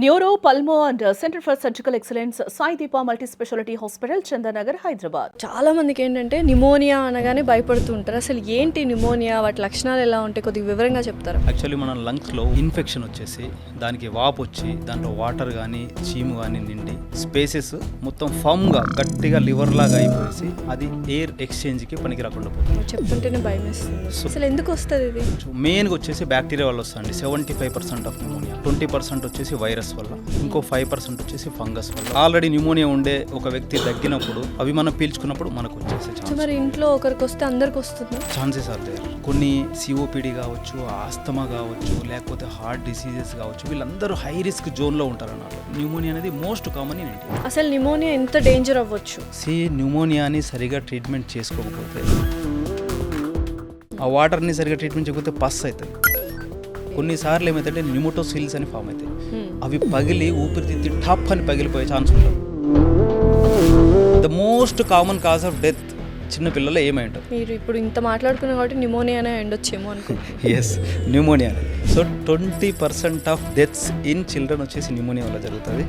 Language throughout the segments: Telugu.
Neuro pulmo and centre for surgical excellence Sai Deepa multi speciality hospital Chandanagar Hyderabad. చాలా మందికి ఏంటంటే నిమోనియా అనగానే భయపడుతూ ఉంటారు. అసలు ఏంటి నిమోనియా, వాటి లక్షణాలు ఎలా ఉంటాయి, కొద్దిగా వివరంగా చెప్తారా? యాక్చువల్లీ మన లంగ్స్లో ఇన్ఫెక్షన్ వచ్చేసి దానికి వాపు వచ్చి దాంట్లో వాటర్ కానీ చీము కానీ నిండి స్పేసెస్ మొత్తం ఫామ్గా గట్టిగా లివర్ లాగా అయిపోయేసి అది ఎయిర్ ఎక్స్చేంజ్కి పనికి రాకుండా పోతుంది. చెప్తుంటేనే భయం వేస్తుంది. అసలు ఎందుకు వస్తుంది ఇది? మెయిన్గా వచ్చేసి బ్యాక్టీరియా వల్ల వస్తుంది. 75% ఆఫ్ న్యూమోనియా, 20% వచ్చేసి వైరస్ వల్ల, ఇంకో 5% వచ్చేసి ఫంగస్ వల్ల. ఆల్రెడీ న్యూమోనియా ఉండే ఒక వ్యక్తి తగ్గినప్పుడు అవి మనం పీల్చుకున్నప్పుడు మనకు వచ్చేసి మరి ఇంట్లో ఒకరికి వస్తే అందరికి వస్తుంది ఛాన్సెస్ ఆర్ దేర్. కొన్ని సిఓపిడి కావచ్చు, ఆస్తమా కావచ్చు, లేకపోతే హార్ట్ డిసీజెస్ కావచ్చు, వీళ్ళందరూ హై రిస్క్ జోన్లో ఉంటారు అన్నారు. న్యూమోనియా అనేది మోస్ట్ కామన్ ఇన్ ఇండియా. అసలు న్యూమోనియా ఎంత డేంజర్ అవ్వచ్చు? న్యూమోనియాని సరిగా ట్రీట్మెంట్ చేసుకోకపోతే, ఆ వాటర్ని సరిగా ట్రీట్మెంట్ చేయకపోతే పస్ అవుతుంది. కొన్నిసార్లు ఏమవుతుందంటే న్యూమోటోసిల్స్ అని ఫామ్ అవుతాయి. అవి పగిలి ఊపిరితిత్తి టప్ అని పగిలిపోయే ఛాన్స్ ఉంటుంది. The most common cause of death చిన్న పిల్లలు ఏమై ఉంటుంది. మీరు ఇప్పుడు ఇంత మాట్లాడుకున్నా కాబట్టి న్యూమోనియానే ఉండొచ్చేమో అనుకుంటున్నాను. Yes, pneumonia. So 20% of deaths in children వచ్చేసి న్యూమోనియా వల్ల జరుగుతుంది.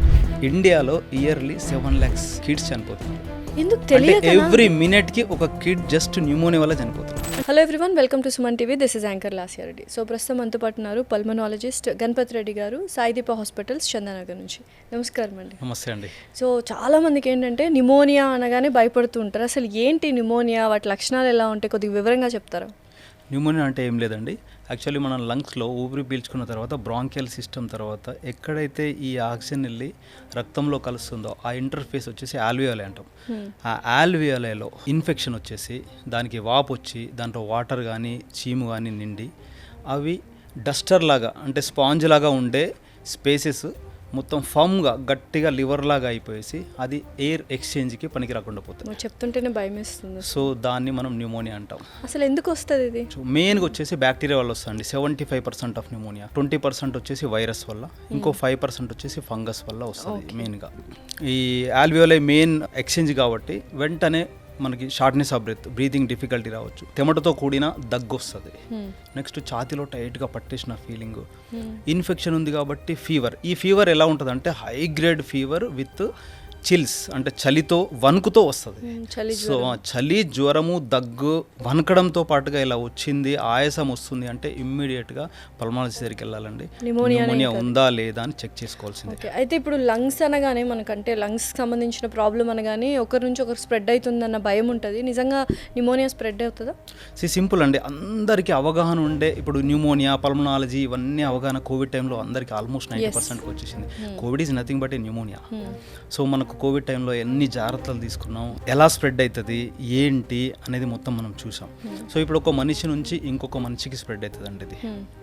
ఇండియాలో ఇయర్లీ 7 lakhs కిడ్స్ చనిపోతున్నారు. ఎందుకు తెలియదు. ఎవ్రీ మినిట్కి ఒక కిడ్ జస్ట్ న్యూమోనియా వల్ల చనిపోతుంది. Hello everyone, welcome to Suman TV. This is anchor Lasya Reddy. So ప్రస్తుతం మనతో పాటు ఉన్నారు పల్మనాలజిస్ట్ గణపతి రెడ్డి గారు, సాయి దీప హాస్పిటల్స్ చందానగర్ నుంచి. నమస్కారం అండి. నమస్తే అండి. సో చాలా మందికి ఏంటంటే నిమోనియా అనగానే భయపడుతూ ఉంటారు. అసలు ఏంటి నిమోనియా, వాటి లక్షణాలు ఎలా ఉంటాయి, కొద్దిగా వివరంగా చెప్తారా? న్యూమోనియా అంటే ఏం లేదండి. యాక్చువల్లీ మన లంగ్స్లో ఊపిరి పీల్చుకున్న తర్వాత బ్రాంకియల్ సిస్టమ్ తర్వాత ఎక్కడైతే ఈ ఆక్సిజన్ వెళ్ళి రక్తంలో కలుస్తుందో ఆ ఇంటర్ఫేస్ వచ్చేసి ఆల్వియోలై అంటాం. ఆ ఆల్వియోలైలో ఇన్ఫెక్షన్ వచ్చేసి దానికి వాపు వచ్చి దాంట్లో వాటర్ కానీ చీము కానీ నిండి అవి డస్టర్ లాగా అంటే స్పాంజ్ లాగా ఉండే స్పేసెస్ మొత్తం ఫామ్గా గట్టిగా లివర్ లాగా అయిపోయేసి అది ఎయిర్ ఎక్స్చేంజ్కి పనికి రాకుండా పోతుంది. చెప్తుంటేనే భయం వేస్తుంది. సో దాన్ని మనం న్యూమోనియా అంటాం. అసలు ఎందుకు వస్తుంది ఇది? మెయిన్గా వచ్చేసి బ్యాక్టీరియా వల్ల వస్తుంది. 75% ఆఫ్ న్యూమోనియా, 20% వచ్చేసి వైరస్ వల్ల, ఇంకో 5% వచ్చేసి ఫంగస్ వల్ల వస్తుంది. మెయిన్గా ఈ ఆల్వియోలై మెయిన్ ఎక్స్చేంజ్ కాబట్టి వెంటనే మనకి షార్ట్నెస్ ఆఫ్ బ్రీతింగ్ డిఫికల్టీ రావచ్చు, చెమటతో కూడిన దగ్గు వస్తుంది. నెక్స్ట్ ఛాతీలో టైట్గా పట్టేసిన ఫీలింగ్. ఇన్ఫెక్షన్ ఉంది కాబట్టి ఫీవర్. ఈ ఫీవర్ ఎలా ఉంటుంది అంటే high grade fever with chills, అంటే చలితో వణుకుతో వస్తుంది. సో చలి, జ్వరము, దగ్గు, వణకడంతో పాటుగా ఇలా వచ్చింది, ఆయాసం వస్తుంది అంటే ఇమ్మీడియట్గా పల్మనాలజిస్ట్ దగ్గరికి వెళ్ళాలండి. న్యూమోనియా ఉందా లేదా అని చెక్ చేసుకోవాల్సింది. అయితే ఇప్పుడు లంగ్స్ అనగానే మనకంటే లంగ్స్ సంబంధించిన ప్రాబ్లం అనగానే ఒకరి నుంచి ఒకరు స్ప్రెడ్ అవుతుందన్న భయం ఉంటుంది. నిజంగా న్యూమోనియా స్ప్రెడ్ అవుతుందా? సింపుల్ అండి. అందరికీ అవగాహన ఉండే ఇప్పుడు న్యూమోనియా, పల్మనాలజీ ఇవన్నీ అవగాహన కోవిడ్ టైంలో అందరికీ ఆల్మోస్ట్ 90% వచ్చేసింది. Covid is nothing but A pneumonia. So మనకు కోవిడ్ టైంలో ఎన్ని జాగ్రత్తలు తీసుకున్నాం, ఎలా స్ప్రెడ్ అవుతుంది ఏంటి అనేది మొత్తం మనం చూసాం. సో ఇప్పుడు ఒక మనిషి నుంచి ఇంకొక మనిషికి స్ప్రెడ్ అవుతుంది అండి ఇది.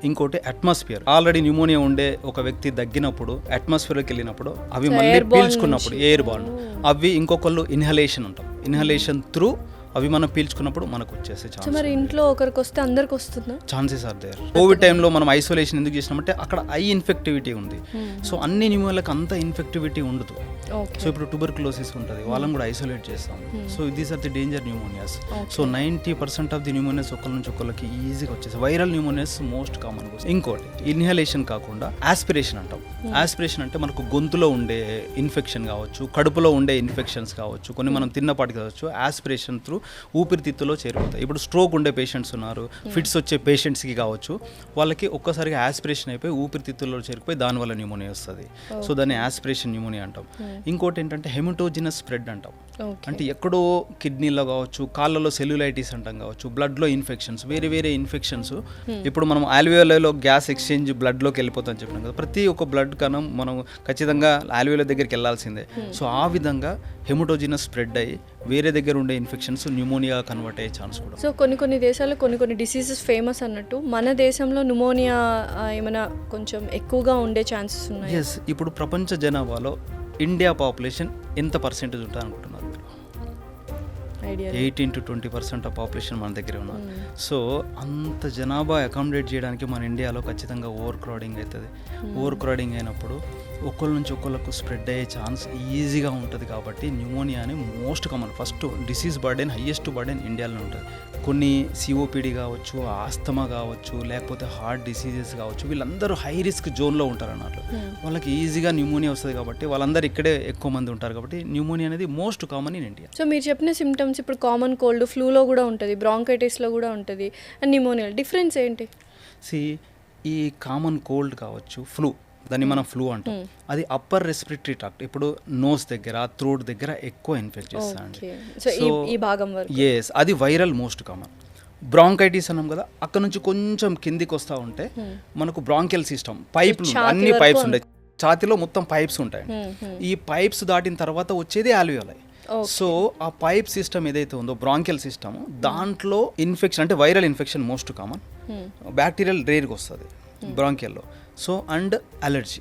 ఇంకోటి అట్మాస్ఫియర్. ఆల్రెడీ న్యూమోనియా ఉండే ఒక వ్యక్తి దగ్గినప్పుడు అట్మాస్ఫియర్కి వెళ్ళినప్పుడు అవి మళ్ళీ పీల్చుకున్నప్పుడు ఎయిర్ బార్న్, అవి ఇంకొకళ్ళు ఇన్హలేషన్ అంటాం. ఇన్హలేషన్ త్రూ అవి మనం పీల్చుకున్నప్పుడు మనకు వచ్చేసే ఛాన్స్. మరి ఇంట్లో ఒకరికి వస్తే అందరికి వస్తుందా? Chances are there. కోవిడ్ టైంలో మనం ఐసోలేషన్ ఎందుకు చేసినామంటే అక్కడ ఐ ఇన్ఫెక్టివిటీ ఉంది. సో అన్ని న్యూమోనియాలకు అంత ఇన్ఫెక్టివిటీ ఉండదు. సో ఇప్పుడు ట్యూబర్కులోసిస్ ఉంటుంది, వాళ్ళని కూడా ఐసోలేట్ చేస్తాం. So these are the danger pneumonias. So 90% of the pneumonias ఒకరి నుంచి ఒకరికి ఈజీగా వచ్చేసి వైరల్ న్యూమోనియాస్ మోస్ట్ కామన్. ఇంకోటి ఇన్హలేషన్ కాకుండా ఆస్పిరేషన్ అంటాం. ఆస్పిరేషన్ అంటే మనకు గొంతులో ఉండే ఇన్ఫెక్షన్ కావచ్చు, కడుపులో ఉండే ఇన్ఫెక్షన్స్ కావచ్చు, కొన్ని మనం తిన్నపాటి కావచ్చు, ఆస్పిరేషన్ త్రూ ఊపిరితిత్తులో చేరిపోతాయి. ఇప్పుడు స్ట్రోక్ ఉండే పేషెంట్స్ ఉన్నారు, ఫిట్స్ వచ్చే పేషెంట్స్కి కావచ్చు, వాళ్ళకి ఒక్కసారిగా ఆస్పిరేషన్ అయిపోయి ఊపిరితిత్తుల్లో చేరిపోయి దానివల్ల న్యూమోనియా వస్తుంది. సో దాన్ని ఆస్పిరేషన్ న్యూమోనియా అంటాం. ఇంకోటి ఏంటంటే హెమటోజినస్ స్ప్రెడ్ అంటాం. అంటే ఎక్కడో కిడ్నీలో కావచ్చు, కాళ్ళలో సెల్యులైటిస్ అంటాం కావచ్చు, బ్లడ్లో ఇన్ఫెక్షన్స్, వేరే వేరే ఇన్ఫెక్షన్స్. ఇప్పుడు మనం ఆల్వియోలైలో గ్యాస్ ఎక్స్చేంజ్ బ్లడ్లోకి వెళ్ళిపోతాం చెప్పినాం కదా, ప్రతి ఒక్క బ్లడ్ కణం మనం ఖచ్చితంగా ఆల్వియోలై దగ్గరికి వెళ్ళాల్సిందే. సో ఆ విధంగా హెమటోజినస్ స్ప్రెడ్ అయ్యి వేరే దగ్గర ఉండే ఇన్ఫెక్షన్స్ న్యూమోనియా కన్వర్ట్ అయ్యే ఛాన్స్ కూడా. సో కొన్ని దేశాల్లో కొన్ని డిసీజెస్ ఫేమస్ అన్నట్టు మన దేశంలో న్యూమోనియా ఏమైనా కొంచెం ఎక్కువగా ఉండే ఛాన్సెస్ ఉన్నాయి? ఎస్. ఇప్పుడు ప్రపంచ జనాభాలో ఇండియా పాపులేషన్ ఎంత పర్సెంటేజ్ ఉంటుంది అనుకుంటున్నారు? 18 to 20% ఆఫ్ పాపులేషన్ మన దగ్గర ఉన్నారు. సో అంత జనాభా అకామిడేట్ చేయడానికి మన ఇండియాలో ఖచ్చితంగా ఓవర్ క్రౌడింగ్ అవుతుంది. ఓవర్ క్రౌడింగ్ అయినప్పుడు ఒకళ్ళ నుంచి ఒకళ్ళకు స్ప్రెడ్ అయ్యే ఛాన్స్ ఈజీగా ఉంటుంది. కాబట్టి న్యూమోనియా అని most common first disease burden highest burden ఇండియాలో ఉంటుంది. కొన్ని సిఓపిడి కావచ్చు, ఆస్తమా కావచ్చు, లేకపోతే హార్ట్ డిసీజెస్ కావచ్చు, వీళ్ళందరూ హై రిస్క్ జోన్లో ఉంటారు అన్నట్లు. వాళ్ళకి ఈజీగా న్యూమోనియా వస్తుంది కాబట్టి వాళ్ళందరూ ఇక్కడే ఎక్కువ మంది ఉంటారు కాబట్టి న్యూమోనియా అనేది most common in India. So మీరు చెప్పిన సిమ్టమ్స్ ఇప్పుడు కామన్ కోల్డ్, ఫ్లూలో కూడా ఉంటుంది, బ్రాంకైటిస్లో కూడా ఉంటుంది, అండ్ న్యూమోనియా డిఫరెన్స్ ఏంటి? ఈ కామన్ కోల్డ్ కావచ్చు, ఫ్లూ, దాన్ని మనం ఫ్లూ అంటాం. అది అప్పర్ రెస్పిరేటరీ ట్రాక్ట్, ఇప్పుడు నోస్ దగ్గర, థ్రోట్ దగ్గర ఎక్కువ ఇన్ఫెక్ట్ చేస్తాయండి. ఎస్, అది వైరల్ మోస్ట్ కామన్. బ్రాంకైటిస్ అన్నాం కదా, అక్కడ నుంచి కొంచెం కిందికి వస్తూ ఉంటే మనకు బ్రాంకియల్ సిస్టమ్, పైపులు, అన్ని పైప్స్ ఉంటాయి, ఛాతీలో మొత్తం పైప్స్ ఉంటాయి. ఈ పైప్స్ దాటిన తర్వాత వచ్చేది ఆల్వియోలై. సో ఆ పైప్ సిస్టమ్ ఏదైతే ఉందో బ్రాంకియల్ సిస్టమ్, దాంట్లో ఇన్ఫెక్షన్ అంటే viral infection most common, bacterial రేర్గా వస్తుంది బ్రాంకియల్లో. So and allergy.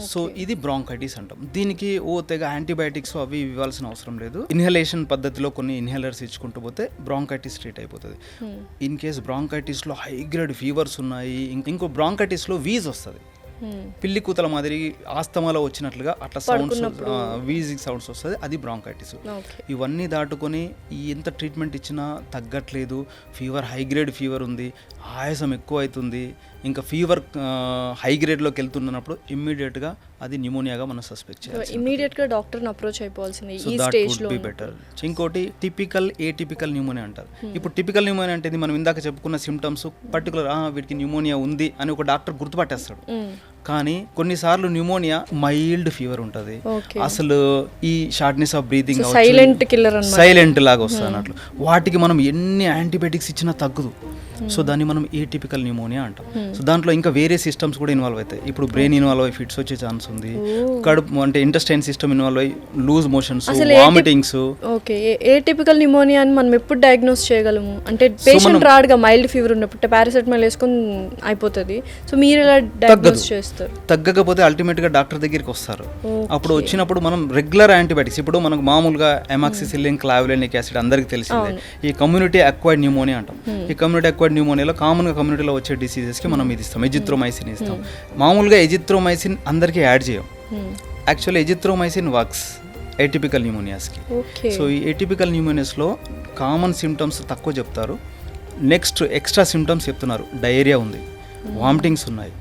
సో ఇది బ్రాంకైటిస్ అంటాం. దీనికి తెగ యాంటీబయాటిక్స్ అవి ఇవ్వాల్సిన అవసరం లేదు. ఇన్హలేషన్ పద్ధతిలో కొన్ని ఇన్హేలర్స్ ఇచ్చుకుంటూ పోతే బ్రాంకైటిస్ ట్రీట్ అయిపోతుంది. ఇన్ కేస్ బ్రాంకైటిస్లో హై గ్రేడ్ ఫీవర్స్ ఉన్నాయి, ఇంకో బ్రాంకైటిస్లో వీజ్ వస్తుంది, పిల్లి కూతల మాదిరి ఆస్తమాలో వచ్చినట్లుగా అట్లా సౌండ్స్, వీజింగ్ సౌండ్స్ వస్తుంది, అది బ్రాంకైటిస్. ఇవన్నీ దాటుకొని ఎంత ట్రీట్మెంట్ ఇచ్చినా తగ్గట్లేదు, ఫీవర్ హై గ్రేడ్ ఫీవర్ ఉంది, ఆయాసం ఎక్కువ అవుతుంది, ఇంకా ఫీవర్ హై గ్రేడ్లోకి వెళ్తున్నప్పుడు ఇమ్మీడియట్గా అది న్యూమోనియాగా మనం సస్పెక్ట్ చేయాలి. ఇమ్మీడియట్గా డాక్టర్ని అప్రోచ్ అయిపోవాల్సింది ఈ స్టేజ్లో. బెటర్. ఇంకోటి టిపికల్, ఏటిపికల్ న్యూమోనియా అంటారు. ఇప్పుడు టిపికల్ న్యూమోనియా అంటే మనం ఇందాక చెప్పుకున్న సిమ్టమ్స్ పర్టికులర్ వీటికి న్యూమోనియా ఉంది అని ఒక డాక్టర్ గుర్తుపట్టేస్తాడు. కానీ కొన్నిసార్లు న్యూమోనియా మైల్డ్ ఫీవర్ ఉంటుంది, అసలు ఈ shortness of breathing, silent killer, silent లాగా వస్తుంది అన్నట్లు. వాటికి మనం ఎన్ని యాంటీబయాటిక్స్ ఇచ్చినా తగ్గదు. సో దాన్ని మనం ఏటిపికల్ న్యూమోనియా అంటాం. సో దాంట్లో ఇంకా వేరే సిస్టమ్స్ కూడా ఇన్వాల్వ్ అవుతాయి. ఇప్పుడు బ్రెయిన్ ఇన్వాల్వ్ అయ్యి ఫిట్స్ వచ్చే ఛాన్స్ ఉంది, కడుపు అంటే ఇంటెస్టైన్ సిస్టమ్ ఇన్వాల్వ్ అయ్యి loose motions, vomitings. Okay, atypical pneumonia అని మనం ఎప్పుడు డయాగ్నోస్ చేయగలము? అంటే పేషెంట్ రాడ్గా మైల్డ్ ఫీవర్ ఉన్నప్పుడు పారాసెటమాల్ వేసుకొని అయిపోతుంది. సో మీరు ఎలా డయాగ్నోస్ చేస్తారు? తగ్గకపోతే అల్టిమేట్గా డాక్టర్ దగ్గరికి వస్తారు. అప్పుడు వచ్చినప్పుడు మనం రెగ్యులర్ యాంటీబయాటిక్స్, ఇప్పుడు మనకు మామూలుగా ఎమాక్సిసిలిన్, క్లావిలినిక్ యాసిడ్ అందరికీ తెలిసిందే. ఈ కమ్యూనిటీ అక్వైర్డ్ న్యూమోనియా అంటాం. ఈ కమ్యూనిటీ అక్వైర్డ్ న్యూమోనియాలో కామన్గా కమ్యూనిటీలో వచ్చే డిసీజెస్కి మనం ఇది ఇస్తాం, ఎజిత్రోమైసిన్ ఇస్తాం. మామూలుగా ఎజిత్రోమైసిన్ అందరికీ యాడ్ చేయం. యాక్చువల్లీ ఎజిత్రోమైసిన్ వర్క్స్ ఏటిపికల్ న్యూమోనియాస్కి. సో ఈ ఏటిపికల్ న్యూమోనియాస్లో కామన్ సిమ్టమ్స్ తక్కువ చెప్తారు, నెక్స్ట్ ఎక్స్ట్రా సిమ్టమ్స్ చెప్తున్నారు. డయేరియా ఉంది, వామిటింగ్స్ ఉన్నాయి,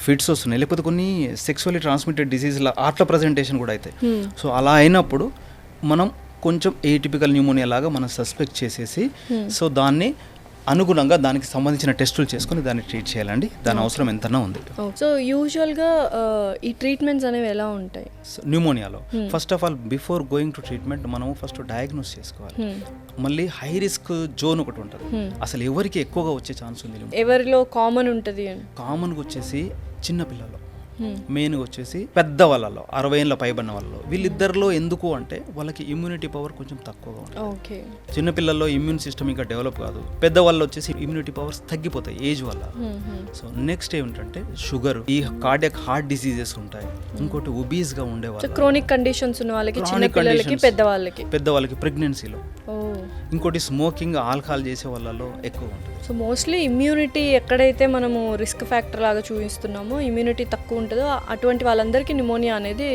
ఫిట్స్ వస్తున్నాయి, లేకపోతే కొన్ని సెక్సువల్లీ ట్రాన్స్మిటెడ్ డిసీజ్ల ఆట్ల ప్రజెంటేషన్ కూడా అవుతాయి. సో అలా అయినప్పుడు మనం కొంచెం ఏటిపికల్ న్యూమోనియా లాగా మనం సస్పెక్ట్ చేసేసి సో దాన్ని అనుగుణంగా దానికి సంబంధించిన టెస్టులు చేసుకుని దాన్ని ట్రీట్ చేయాలండి. దాని అవసరం ఎంతనా ఉంది. సో యూజువల్గా ఈ ట్రీట్మెంట్స్ అనేవి ఎలా ఉంటాయి? న్యూమోనియాలో first of all before going to treatment మనం ఫస్ట్ డయాగ్నోస్ చేసుకోవాలి. మళ్ళీ హై రిస్క్ జోన్ ఒకటి ఉంటుంది, అసలు ఎవరికి ఎక్కువగా వచ్చే ఛాన్స్ ఉంది, ఎవరిలో కామన్ ఉంటుంది? కామన్గా వచ్చేసి చిన్నపిల్లలు, మెయిన్గా వచ్చేసి పెద్ద వాళ్ళలో 60 ఏళ్ళ పైబడిన వాళ్ళలో. వీళ్ళిద్దరిలో ఎందుకు అంటే వాళ్ళకి ఇమ్యూనిటీ పవర్ కొంచెం తక్కువగా ఉంటుంది. చిన్నపిల్లల్లో ఇమ్యూన్ సిస్టమ్ ఇంకా డెవలప్ కాదు, పెద్దవాళ్ళు వచ్చేసి ఇమ్యూనిటీ పవర్స్ తగ్గిపోతాయి ఏజ్ వల్ల. సో నెక్స్ట్ ఏమిటంటే షుగర్, ఈ కార్డియాక్ హార్ట్ డిసీజెస్ ఉంటాయి. ఇంకోటి ఒబీస్గా ఉండేవాళ్ళు, క్రానిక్ కండిషన్స్ ఉన్న వాళ్ళకి, పెద్దవాళ్ళకి ప్రెగ్నెన్సీలో. ఇంకోటి స్మోకింగ్, ఆల్కహాల్ చేసే వాళ్ళలో ఎక్కువ ఉంటుంది. సో మోస్ట్లీ ఇమ్యూనిటీ ఎక్కడైతే మనము రిస్క్ ఫ్యాక్టర్ లాగా చూపిస్తున్నామో, ఇమ్యూనిటీ తక్కువ ఉంటుందో అటువంటి వాళ్ళందరికీ న్యూమోనియా అనేది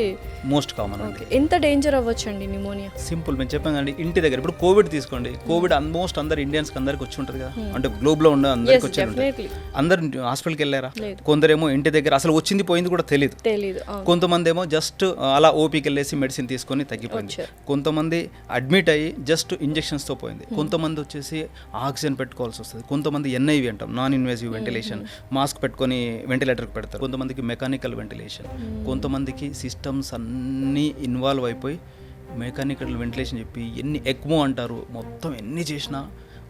మోస్ట్ కామన్. ఎంత డేంజర్ అవ్వచ్చు అండి న్యూమోనియా? సింపుల్, మేము చెప్పాను అండి, ఇంటి దగ్గర ఇప్పుడు కోవిడ్ తీసుకోండి. కోవిడ్ ఆల్మోస్ట్ అందరు ఇండియన్స్కి అందరికి వచ్చి ఉంటుంది కదా, అంటే గ్లోబ్లో ఉన్న అందరికి వచ్చి ఉంటుంది. అందరు హాస్పిటల్కి వెళ్ళారా? కొందరేమో ఇంటి దగ్గర అసలు వచ్చింది పోయింది కూడా తెలియదు. కొంతమంది ఏమో జస్ట్ అలా ఓపీకి వెళ్ళేసి మెడిసిన్ తీసుకొని తగ్గిపోయింది. కొంతమంది అడ్మిట్ అయ్యి జస్ట్ ఇంజెక్షన్స్తో పోయింది. కొంతమంది వచ్చేసి ఆక్సిజన్ పెట్టుకోవాల్సి వస్తుంది. కొంతమంది ఎన్ఐవి అంటాం, నాన్ ఇన్వేసివ్ వెంటిలేషన్, మాస్క్ పెట్టుకొని వెంటిలేటర్కి పెడతారు. కొంతమందికి మెకానికల్ వెంటిలేషన్, కొంతమందికి సిస్టమ్స్ అన్నీ ఇన్వాల్వ్ అయిపోయి మెకానికల్ వెంటిలేషన్ చెప్పి ఎన్ని ఎక్మో అంటారు, మొత్తం ఎన్ని చేసినా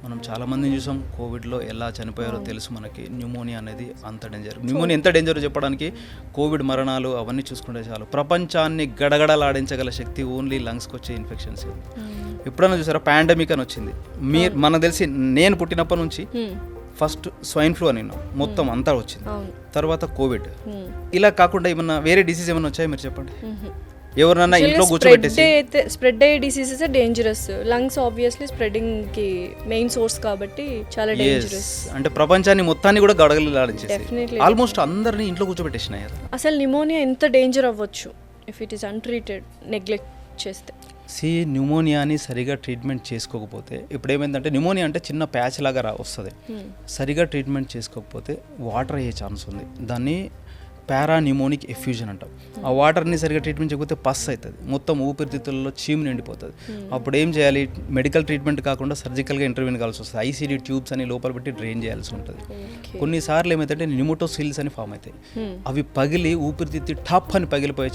మనం చాలామందిని చూసాం. కోవిడ్లో ఎలా చనిపోయారో తెలుసు మనకి. న్యూమోనియా అనేది అంత డేంజర్. న్యూమోనియా ఎంత డేంజర్ చెప్పడానికి కోవిడ్ మరణాలు అవన్నీ చూసుకుంటే చాలు. ప్రపంచాన్ని గడగడలాడించగల శక్తి ఓన్లీ లంగ్స్కి వచ్చే ఇన్ఫెక్షన్స్. ఎప్పుడైనా చూసారా పాండమిక్ అని వచ్చింది, మనకు తెలిసి నేను పుట్టినప్పటి నుంచి ఫస్ట్ స్వైన్ ఫ్లూ అని మొత్తం అంతా వచ్చింది, తర్వాత కోవిడ్. ఇలా కాకుండా ఏమన్నా వేరే డిసీజ్ ఏమైనా వచ్చాయో మీరు చెప్పండి. ఎవరినన్నా ఇంట్లో కూర్చోబెట్టేసి స్ప్రెడ్ అయ్యే diseases dangerous. Lungs obviously spreading కి మెయిన్ సోర్స్ కాబట్టి చాలా డేంజరస్. అంటే ప్రపంచాన్ని మొత్తాన్ని కూడా గడగలాడించేసి Definitely. ఆల్మోస్ట్ అందరినీ ఇంట్లో కూర్చోబెట్టేసినాయి కదా. అసలు నిమోనియా ఎంత డేంజర్ అవ్వచ్చు if it is untreated, neglect చేస్తే? న్యూమోనియాని సరిగా ట్రీట్మెంట్ చేసుకోకపోతే, ఇప్పుడు ఏమైందంటే న్యూమోనియా అంటే చిన్న ప్యాచ్ లాగా వస్తుంది. సరిగా ట్రీట్మెంట్ చేసుకోకపోతే వాటర్ అయ్యే ఛాన్స్ ఉంది. దాన్ని పారాన్యూమోనిక్ ఎఫ్యూజన్ అంటాం. ఆ వాటర్ని సరిగా ట్రీట్మెంట్ చేయకపోతే పస్ అవుతుంది, మొత్తం ఊపిరితిత్తుల్లో చీము నిండిపోతుంది. అప్పుడు ఏం చేయాలి? మెడికల్ ట్రీట్మెంట్ కాకుండా సర్జికల్గా ఇంటర్వ్యూని కావాల్సి వస్తుంది. ఐసీడీ ట్యూబ్స్ అని లోపల పెట్టి డ్రైన్ చేయాల్సి ఉంటుంది. కొన్నిసార్లు ఏమైతే న్యూమోటోసిల్స్ అని ఫామ్ అవుతాయి. అవి పగిలి ఊపిరితిత్తి టప్ అని పగిలిపోయే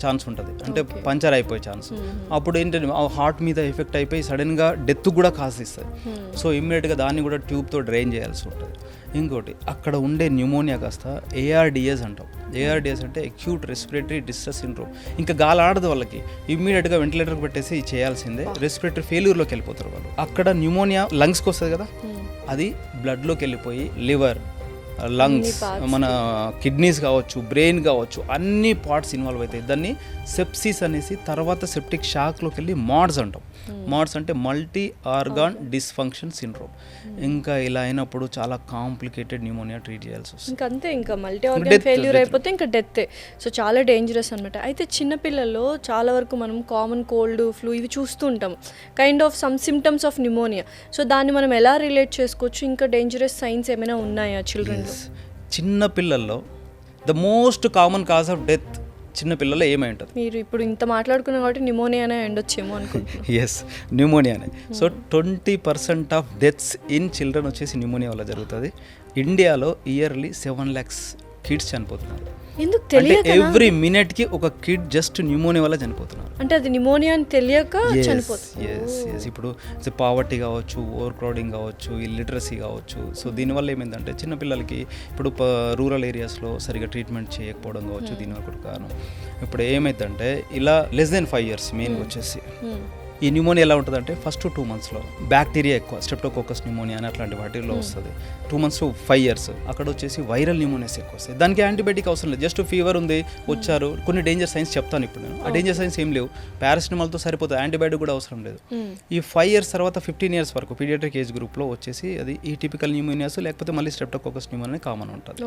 ఛాన్స్ ఉంటుంది, అంటే పంచర్ అయిపోయే ఛాన్స్. అప్పుడు ఏంటంటే హార్ట్ మీద ఎఫెక్ట్ అయిపోయి సడన్గా డెత్ కూడా కాసిస్తుంది. సో ఇమ్మీడియట్గా దాన్ని కూడా ట్యూబ్తో డ్రైన్ చేయాల్సి ఉంటుంది. ఇంకోటి, అక్కడ ఉండే న్యూమోనియా కాస్త ఏఆర్డిఎస్ అంటాం. ఏఆర్డిఎస్ అంటే అక్యూట్ రెస్పిరేటరీ డిస్ట్రెస్ సిండ్రోమ్. ఇంకా గాలి ఆడదు వాళ్ళకి, ఇమ్మీడియట్గా వెంటిలేటర్కి పెట్టేసి చేయాల్సిందే. రెస్పిరేటరీ ఫెయిల్యూర్లోకి వెళ్ళిపోతారు వాళ్ళు. అక్కడ న్యూమోనియా లంగ్స్కి వస్తుంది కదా, అది బ్లడ్లోకి వెళ్ళిపోయి లివర్, లంగ్స్, మన కిడ్నీస్ కావచ్చు, బ్రెయిన్ కావచ్చు, అన్ని పార్ట్స్ ఇన్వాల్వ్ అవుతాయి. దాన్ని సెప్సిస్ అనేసి తర్వాత సెప్టిక్ షాక్లోకి వెళ్ళి మాడ్స్ అంటాం. మాడ్స్ అంటే మల్టీ ఆర్గాన్ డిస్ఫంక్షన్ సిండ్రోమ్. ఇంకా ఇలా అయినప్పుడు చాలా కాంప్లికేటెడ్ న్యూమోనియా ట్రీట్ చేయాల్సి వస్తుంది. ఇంకా అంతే, ఇంకా మల్టీ ఆర్గాన్ ఫెయిల్యూర్ అయిపోతే ఇంకా డెత్తే. సో చాలా డేంజరస్ అనమాట. అయితే చిన్నపిల్లల్లో చాలా వరకు మనం కామన్ కోల్డ్, ఫ్లూ ఇవి చూస్తూ ఉంటాం, kind of some symptoms of pneumonia. So దాన్ని మనం ఎలా రిలేట్ చేసుకోవచ్చు? ఇంకా డేంజరస్ సైన్స్ ఏమైనా ఉన్నాయా చిల్డ్రన్లో? చిన్న పిల్లల్లో the most common cause of death చిన్న పిల్లల్లో ఏమై ఉంటుంది? మీరు ఇప్పుడు ఇంత మాట్లాడుకున్నాం కాబట్టి న్యూమోనియానే ఉండొచ్చేమో అనుకుంటున్నాను. ఎస్, న్యూమోనియానే. So 20% of deaths in children వచ్చేసి న్యూమోనియా వల్ల జరుగుతుంది. ఇండియాలో ఇయర్లీ 7 lakhs కిడ్స్ చనిపోతున్నారు. ఎందుకు అంటే తెలియక? ఎవ్రీ మినిట్కి ఒక కిడ్ జస్ట్ న్యూమోనియా వల్ల చనిపోతున్నారు. అంటే అది న్యూమోనియా అని తెలియక చనిపోతుంది. ఇప్పుడు పావర్టీ కావచ్చు, ఓవర్ క్రౌడింగ్ కావచ్చు, ఇల్లిటరసీ కావచ్చు. సో దీనివల్ల ఏమైందంటే చిన్నపిల్లలకి ఇప్పుడు రూరల్ ఏరియాస్లో సరిగా ట్రీట్మెంట్ చేయకపోవడం కావచ్చు, దీని ఒకటి కారణం. ఇప్పుడు ఏమైందంటే ఇలా లెస్ దెన్ 5 years మెయిన్గా వచ్చేసి ఈ న్యూమోనియా ఎలా ఉంటుందంటే ఫస్ట్ 2 monthsలో బ్యాక్టీరియా ఎక్కువ, స్ట్రెప్టోకోకస్ న్యూమోనియా అని అట్లాంటి వాటిల్లో వస్తుంది. 2 months to 5 years అక్కడ వచ్చేసి వైరల్ న్యూమోనియాస్ ఎక్కువ వస్తాయి. దానికి యాంటీబయాటిక్ అవసరం లేదు, జస్ట్ ఫీవర్ ఉంది వచ్చారు. కొన్ని డేంజర్ సైన్స్ చెప్తాను ఇప్పుడు నేను. ఆ డేంజర్ సైన్స్ ఏం లేవు, పారాసిటమాల్తో సరిపోతుంది, యాంటీబయాటిక్ కూడా అవసరం లేదు. ఈ 5 years తర్వాత 15 years వరకు పీడియాట్రిక్ ఏజ్ గ్రూప్లో వచ్చేసి అది ఈ టిపికల్ న్యూమోనియాస్ లేకపోతే మళ్ళీ స్ట్రెప్టోకోకస్ న్యూమోనియా కామన్ ఉంటుంది.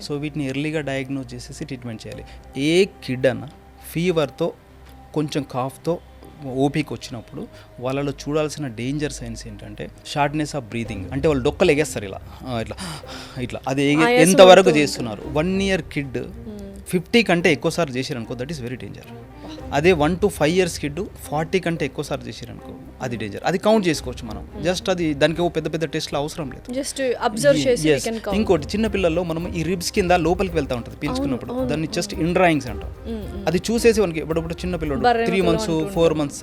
సో వీటిని ఎర్లీగా డయాగ్నోస్ చేసేసి ట్రీట్మెంట్ చేయాలి. ఏ కిడ్ అన్న ఫీవర్తో కొంచెం కాఫ్తో ఓపీకి వచ్చినప్పుడు వాళ్ళలో చూడాల్సిన డేంజర్ సైన్స్ ఏంటంటే షార్ట్నెస్ ఆఫ్ బ్రీతింగ్, అంటే వాళ్ళు డొక్కలు ఎగేస్తారు ఇలా ఇట్లా ఇట్లా, అది ఎంతవరకు చేస్తున్నారు. 1 year కిడ్ 50 కంటే ఎక్కువసార్లు చేశారనుకో, దట్ ఈస్ వెరీ డేంజర్. అదే 1 to 5 years కిడ్ 40 కంటే ఎక్కువసార్లు చేశారనుకో, అది డేంజర్. అది కౌంట్ చేసుకోవచ్చు మనం, జస్ట్ అది దానికి పెద్ద పెద్ద టెస్ట్లు అవసరం లేదు, జస్ట్ అబ్జర్వ్ చేసి. ఇంకోటి, చిన్న పిల్లల్లో మనం ఈ రిబ్స్ కింద లోపలికి వెళ్తా ఉంటుంది పీల్చుకున్నప్పుడు, దాన్ని జస్ట్ ఇండ్రాయింగ్స్ అంటాం. అది చూసేసి వానికి ఇప్పుడు చిన్న పిల్లడు 3 months 4 months